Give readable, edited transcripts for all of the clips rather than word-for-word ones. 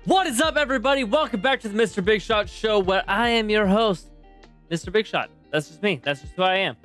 What is up, everybody? Welcome back to the Mr. Big Shot Show, where I am your host, Mr. Big Shot. That's just me. That's just who I am.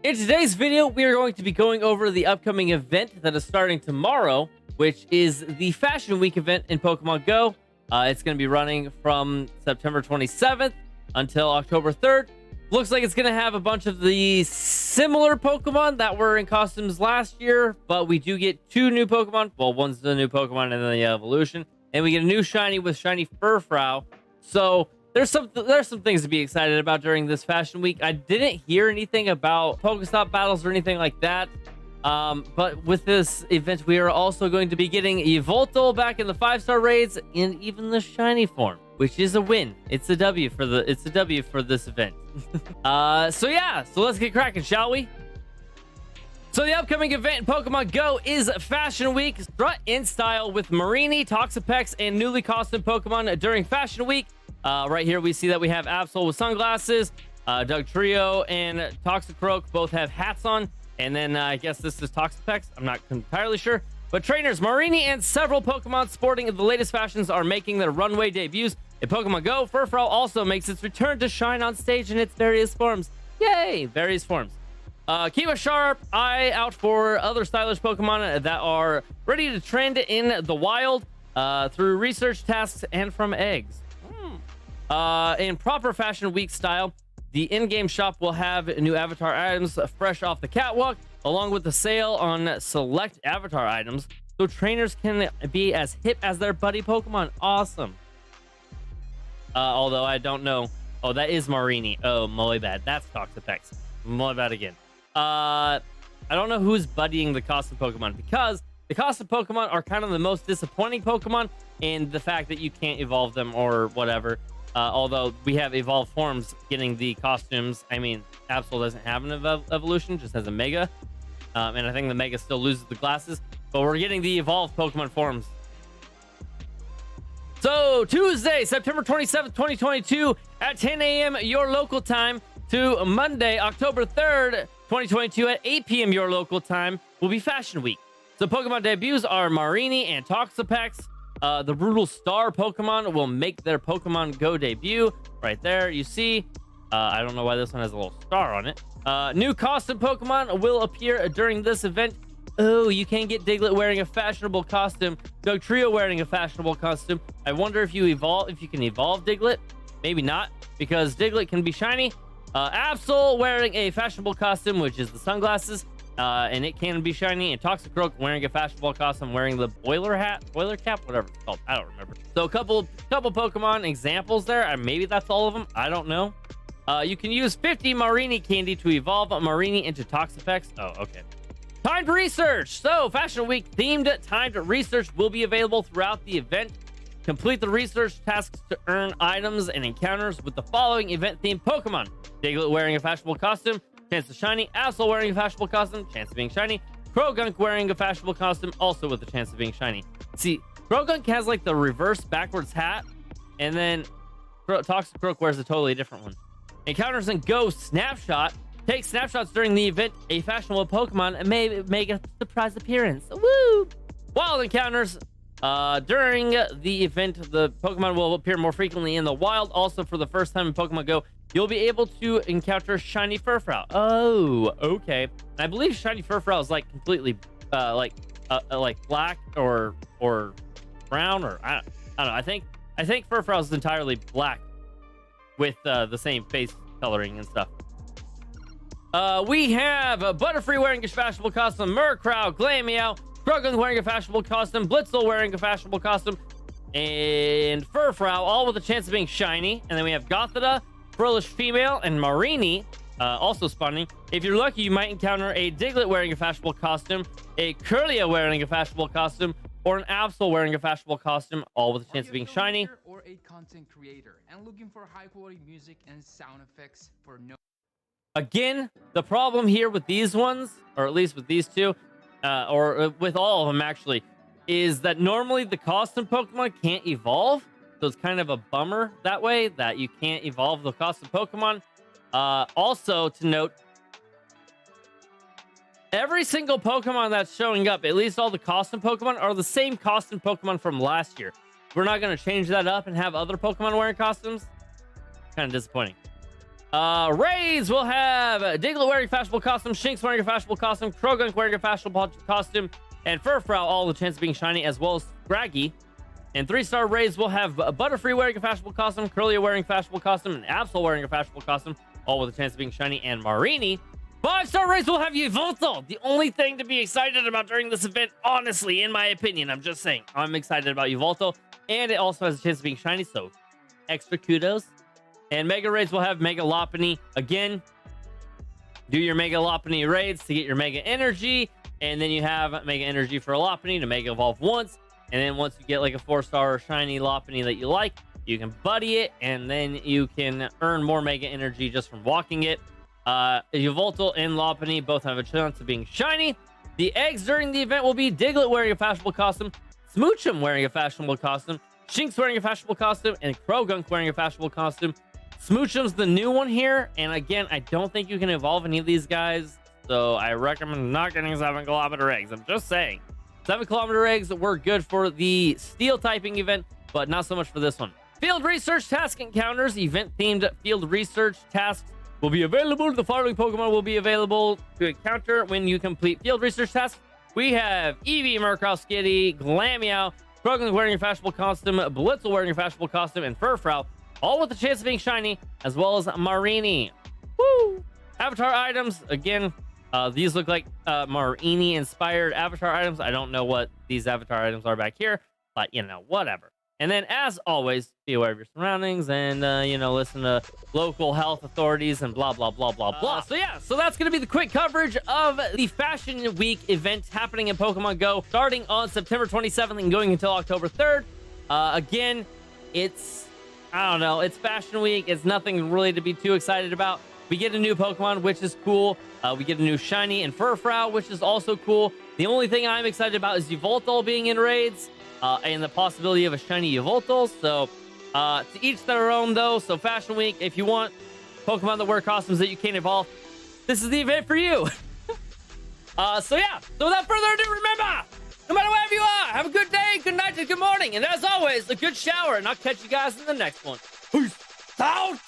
In today's video, we are going to be going over the upcoming event that is starting tomorrow, which is the Fashion Week event in Pokemon Go. It's going to be running from September 27th until October 3rd. Looks like it's going to have a bunch of the similar Pokemon that were in costumes last year, but we do get two new Pokemon. Well, one's the new Pokemon and then the evolution. And we get a new shiny with shiny Furfrou. So there's some things to be excited about during this Fashion Week. I didn't hear anything about Pokestop battles or anything like that. But with this event, we are also going to be getting Yveltal back in the 5-star raids and even the shiny form, which is a win. It's a W for this event. So let's get cracking, shall we? So the upcoming event in Pokemon Go is Fashion Week. Strut in style with Marini, Toxapex, and newly costumed Pokemon during Fashion Week. Right here we see that we have Absol with sunglasses. Dugtrio and Toxicroak both have hats on. And then I guess this is Toxapex. I'm not entirely sure. But trainers, Marini and several Pokemon sporting the latest fashions are making their runway debuts in Pokemon Go. Furfrou also makes its return to shine on stage in its various forms. Yay! Various forms. Keep a sharp eye out for other stylish Pokemon that are ready to trend in the wild through research tasks and from eggs. In proper Fashion Week style, the in-game shop will have new avatar items fresh off the catwalk, along with the sale on select avatar items, so trainers can be as hip as their buddy Pokemon. Awesome. Although I don't know. Oh, that is Marini. Oh, my bad. That's Toxapex. My bad again. I don't know who's buddying the costume Pokemon, because the costume Pokemon are kind of the most disappointing Pokemon in the fact that you can't evolve them or whatever. Although we have evolved forms getting the costumes. I mean, Absol doesn't have an evolution, just has a Mega. And I think the Mega still loses the glasses, but we're getting the evolved Pokemon forms. So Tuesday, September 27th, 2022 at 10 a.m. your local time to Monday, October 3rd, 2022 at 8 p.m. your local time will be Fashion Week. So Pokemon debuts are Marini and Toxapex. The Brutal Star Pokemon will make their Pokemon Go debut. Right there, you see. I don't know why this one has a little star on it. New costume Pokemon will appear during this event. Oh, you can get Diglett wearing a fashionable costume. Dugtrio wearing a fashionable costume. I wonder if you can evolve Diglett. Maybe not, because Diglett can be shiny. Absol wearing a fashionable costume, which is the sunglasses, and it can be shiny. And Toxicroak wearing a fashionable costume, wearing the boiler cap, whatever it's called. I don't remember. So a couple Pokemon examples there. Maybe that's all of them. I don't know. You can use 50 Marini candy to evolve Marini into Toxapex. Oh, okay. Timed research. So Fashion Week themed timed research will be available throughout the event. Complete the research tasks to earn items and encounters with the following event-themed Pokemon: Diglett wearing a fashionable costume, chance of shiny. Absol wearing a fashionable costume, chance of being shiny. Croagunk wearing a fashionable costume, also with a chance of being shiny. See, Croagunk has like the reverse backwards hat, and then Toxicroak wears a totally different one. Encounters and Go Snapshot. Take snapshots during the event. A fashionable Pokemon may make a surprise appearance. Woo! Wild encounters. During the event, the Pokemon will appear more frequently in the wild. Also, for the first time in Pokemon Go, you'll be able to encounter shiny Furfrou. Oh, okay. I believe shiny Furfrou is like completely like black or brown, or I don't know. I think Furfrou is entirely black with the same face coloring and stuff. We have Butterfree wearing a fashionable costume, Murkrow, Glameow, Croagunk wearing a fashionable costume, Blitzel wearing a fashionable costume, and Furfrou, all with a chance of being shiny. And then we have Gothita, Frillish Female, and Marini also spawning. If you're lucky, you might encounter a Diglett wearing a fashionable costume, a Curlia wearing a fashionable costume, or an Absol wearing a fashionable costume, all with a chance of being shiny. Or a content creator and looking for high quality music and sound effects for no. Again, the problem here with these ones, or at least with these two, or with all of them actually, is that normally the costume Pokemon can't evolve. So it's kind of a bummer that way, that you can't evolve the costume Pokemon. Also to note, every single Pokemon that's showing up, at least all the costume Pokemon, are the same costume Pokemon from last year. we're not going to change that up and have other Pokemon wearing costumes. Kind of disappointing. Raids will have Diglett wearing a fashionable costume, Shinx wearing a fashionable costume, Krogunk wearing a fashionable costume, and Furfrou all the chance of being shiny, as well as Scraggy. And 3-star raids will have Butterfree wearing a fashionable costume, Curlia wearing a fashionable costume, and Absol wearing a fashionable costume, all with a chance of being shiny, and Marini. 5-star raids will have Yveltal. The only thing to be excited about during this event, honestly, in my opinion, I'm just saying, I'm excited about Yveltal, and it also has a chance of being shiny, so extra kudos. And Mega raids will have Mega Lopunny. Again, do your Mega Lopunny raids to get your Mega Energy, and then you have Mega Energy for a Lopunny to Mega Evolve once. And then once you get like a 4-star shiny Lopunny that you like, you can buddy it, and then you can earn more Mega Energy just from walking it. Yveltal and Lopunny both have a chance of being shiny. The eggs during the event will be Diglett wearing a fashionable costume, Smoochum wearing a fashionable costume, Shinx wearing a fashionable costume, and Krogunk wearing a fashionable costume. Smoochum's the new one here, and again, I don't think you can evolve any of these guys, so I recommend not getting 7-kilometer eggs. I'm just saying. 7-kilometer eggs were good for the steel typing event, but not so much for this one. Field research task encounters, event-themed field research tasks will be available. The following Pokemon will be available to encounter when you complete field research tasks. We have Eevee, Murkrow, Skitty, Glameow, Krogunk wearing a fashionable costume, Blitzel wearing a fashionable costume, and Furfrou, all with the chance of being shiny, as well as Marini. Woo! Avatar items, again, these look like Marini-inspired avatar items. I don't know what these avatar items are back here, but, you know, whatever. And then, as always, be aware of your surroundings and, you know, listen to local health authorities and blah, blah, blah, blah, blah. So, yeah, so that's going to be the quick coverage of the Fashion Week event happening in Pokemon Go, starting on September 27th and going until October 3rd. Again, it's, I don't know, it's Fashion Week. It's nothing really to be too excited about. We get a new Pokemon, which is cool. We get a new shiny and Furfrou, which is also cool. The only thing I'm excited about is Yveltal being in raids. And the possibility of a shiny Yveltal. So, to each their own, though. So, Fashion Week, if you want Pokemon that wear costumes that you can't evolve, this is the event for you. So, yeah. So, without further ado, remember, no matter wherever you are, have a good day, good night, and good morning. And as always, a good shower. And I'll catch you guys in the next one. Peace out.